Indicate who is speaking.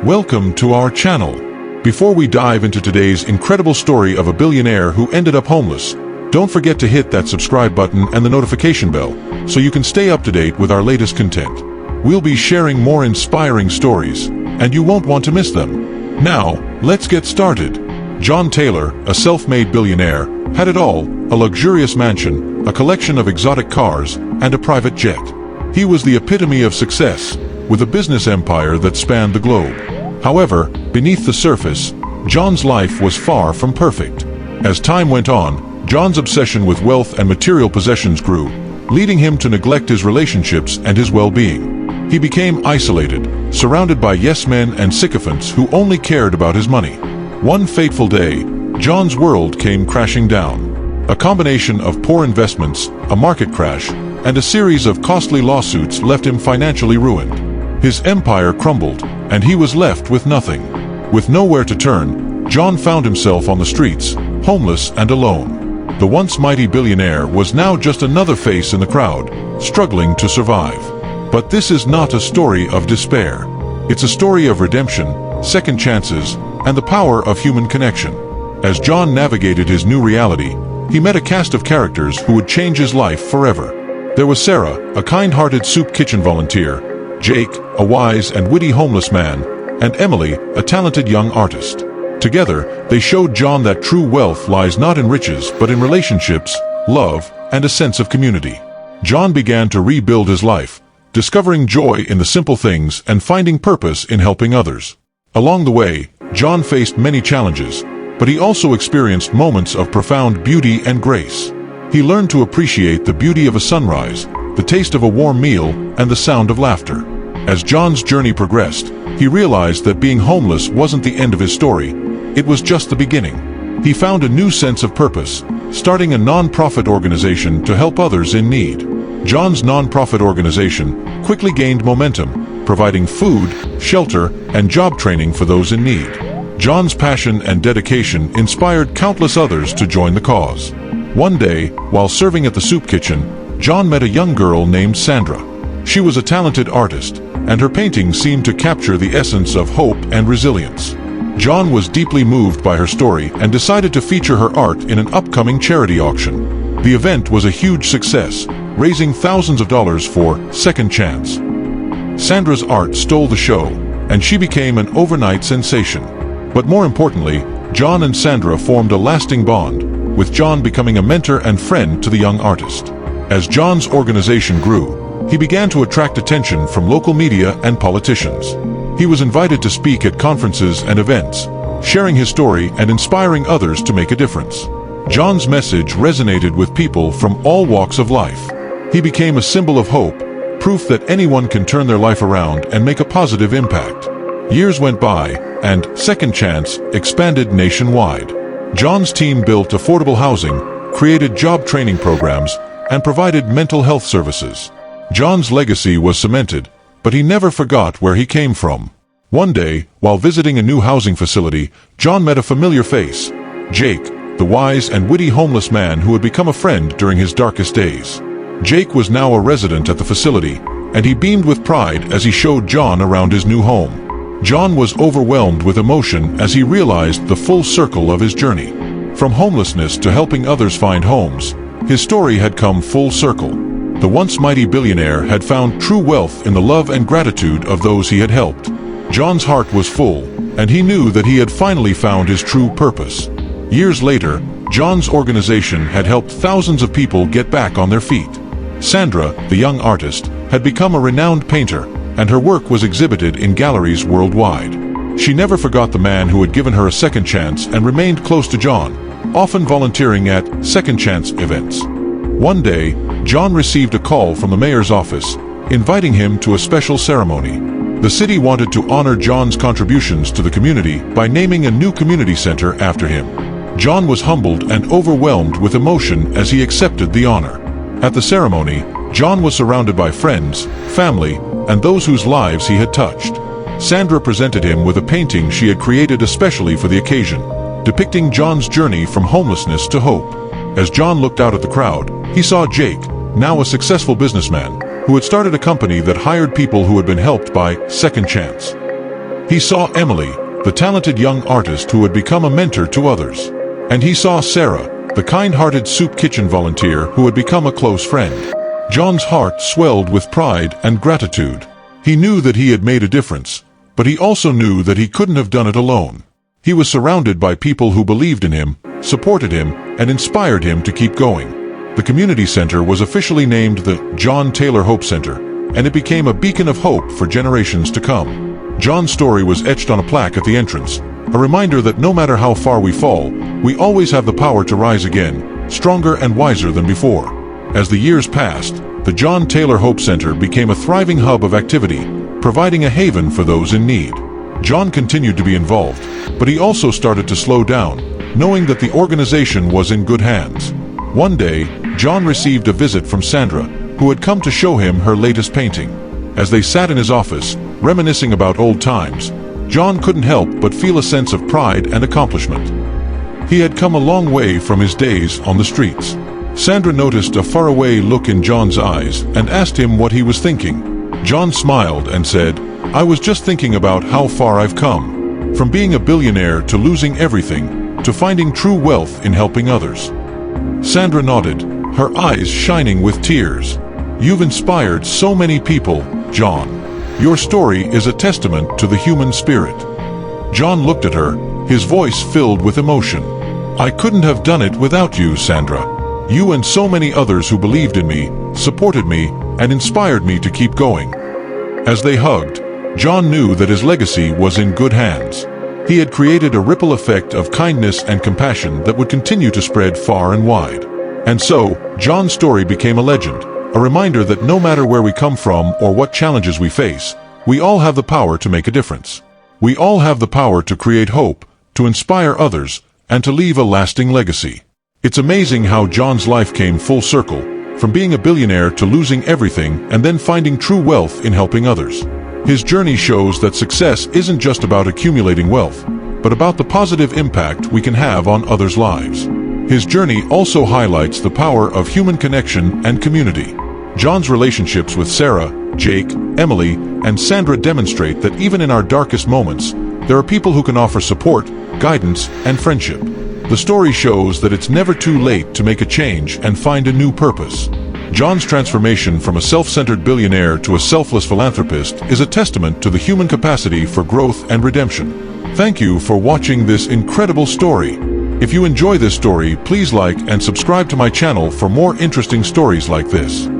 Speaker 1: Welcome to our channel. Before we dive into today's incredible story of a billionaire who ended up homeless, don't forget to hit that subscribe button and the notification bell so you can stay up to date with our latest content. We'll be sharing more inspiring stories, and you won't want to miss them. Now, let's get started. John Taylor, a self-made billionaire, had it all: a luxurious mansion, a collection of exotic cars, and a private jet. He was the epitome of success, with a business empire that spanned the globe. However, beneath the surface, John's life was far from perfect. As time went on, John's obsession with wealth and material possessions grew, leading him to neglect his relationships and his well-being. He became isolated, surrounded by yes-men and sycophants who only cared about his money. One fateful day, John's world came crashing down. A combination of poor investments, a market crash, and a series of costly lawsuits left him financially ruined. His empire crumbled, and he was left with nothing. With nowhere to turn, John found himself on the streets, homeless and alone. The once mighty billionaire was now just another face in the crowd, struggling to survive. But this is not a story of despair. It's a story of redemption, second chances, and the power of human connection. As John navigated his new reality, he met a cast of characters who would change his life forever. There was Sarah, a kind-hearted soup kitchen volunteer, Jake, a wise and witty homeless man, and Emily, a talented young artist. Together, they showed John that true wealth lies not in riches but in relationships, love, and a sense of community. John began to rebuild his life, discovering joy in the simple things and finding purpose in helping others. Along the way, John faced many challenges, but he also experienced moments of profound beauty and grace. He learned to appreciate the beauty of a sunrise, the taste of a warm meal, and the sound of laughter. As John's journey progressed, he realized that being homeless wasn't the end of his story, it was just the beginning. He found a new sense of purpose, starting a non-profit organization to help others in need. John's non-profit organization quickly gained momentum, providing food, shelter, and job training for those in need. John's passion and dedication inspired countless others to join the cause. One day, while serving at the soup kitchen, John met a young girl named Sandra. She was a talented artist, and her paintings seemed to capture the essence of hope and resilience. John was deeply moved by her story and decided to feature her art in an upcoming charity auction. The event was a huge success, raising thousands of dollars for Second Chance. Sandra's art stole the show, and she became an overnight sensation. But more importantly, John and Sandra formed a lasting bond, with John becoming a mentor and friend to the young artist. As John's organization grew, he began to attract attention from local media and politicians. He was invited to speak at conferences and events, sharing his story and inspiring others to make a difference. John's message resonated with people from all walks of life. He became a symbol of hope, proof that anyone can turn their life around and make a positive impact. Years went by, and Second Chance expanded nationwide. John's team built affordable housing, created job training programs, and provided mental health services. John's legacy was cemented, but he never forgot where he came from. One day, while visiting a new housing facility, John met a familiar face: Jake, the wise and witty homeless man who had become a friend during his darkest days. Jake was now a resident at the facility, and he beamed with pride as he showed John around his new home. John was overwhelmed with emotion as he realized the full circle of his journey. From homelessness to helping others find homes, his story had come full circle. The once mighty billionaire had found true wealth in the love and gratitude of those he had helped. John's heart was full, and he knew that he had finally found his true purpose. Years later, John's organization had helped thousands of people get back on their feet. Sandra, the young artist, had become a renowned painter, and her work was exhibited in galleries worldwide. She never forgot the man who had given her a second chance and remained close to John, often volunteering at Second Chance events. One day, John received a call from the mayor's office, inviting him to a special ceremony. The city wanted to honor John's contributions to the community by naming a new community center after him. John was humbled and overwhelmed with emotion as he accepted the honor. At the ceremony, John was surrounded by friends, family, and those whose lives he had touched. Sandra presented him with a painting she had created especially for the occasion, depicting John's journey from homelessness to hope. As John looked out at the crowd, he saw Jake, now a successful businessman, who had started a company that hired people who had been helped by Second Chance. He saw Emily, the talented young artist who had become a mentor to others. And he saw Sarah, the kind-hearted soup kitchen volunteer who had become a close friend. John's heart swelled with pride and gratitude. He knew that he had made a difference, but he also knew that he couldn't have done it alone. He was surrounded by people who believed in him, supported him, and inspired him to keep going. The community center was officially named the John Taylor Hope Center, and it became a beacon of hope for generations to come. John's story was etched on a plaque at the entrance, a reminder that no matter how far we fall, we always have the power to rise again, stronger and wiser than before. As the years passed, the John Taylor Hope Center became a thriving hub of activity, providing a haven for those in need. John continued to be involved, but he also started to slow down, knowing that the organization was in good hands. One day, John received a visit from Sandra, who had come to show him her latest painting. As they sat in his office, reminiscing about old times, John couldn't help but feel a sense of pride and accomplishment. He had come a long way from his days on the streets. Sandra noticed a faraway look in John's eyes and asked him what he was thinking. John smiled and said, "I was just thinking about how far I've come. From being a billionaire to losing everything, to finding true wealth in helping others." Sandra nodded, her eyes shining with tears. "You've inspired so many people, John. Your story is a testament to the human spirit." John looked at her, his voice filled with emotion. "I couldn't have done it without you, Sandra. You and so many others who believed in me, supported me, and inspired me to keep going." As they hugged, John knew that his legacy was in good hands. He had created a ripple effect of kindness and compassion that would continue to spread far and wide. And so, John's story became a legend, a reminder that no matter where we come from or what challenges we face, we all have the power to make a difference. We all have the power to create hope, to inspire others, and to leave a lasting legacy. It's amazing how John's life came full circle, from being a billionaire to losing everything and then finding true wealth in helping others. His journey shows that success isn't just about accumulating wealth, but about the positive impact we can have on others' lives. His journey also highlights the power of human connection and community. John's relationships with Sarah, Jake, Emily, and Sandra demonstrate that even in our darkest moments, there are people who can offer support, guidance, and friendship. The story shows that it's never too late to make a change and find a new purpose. John's transformation from a self-centered billionaire to a selfless philanthropist is a testament to the human capacity for growth and redemption. Thank you for watching this incredible story. If you enjoy this story, please like and subscribe to my channel for more interesting stories like this.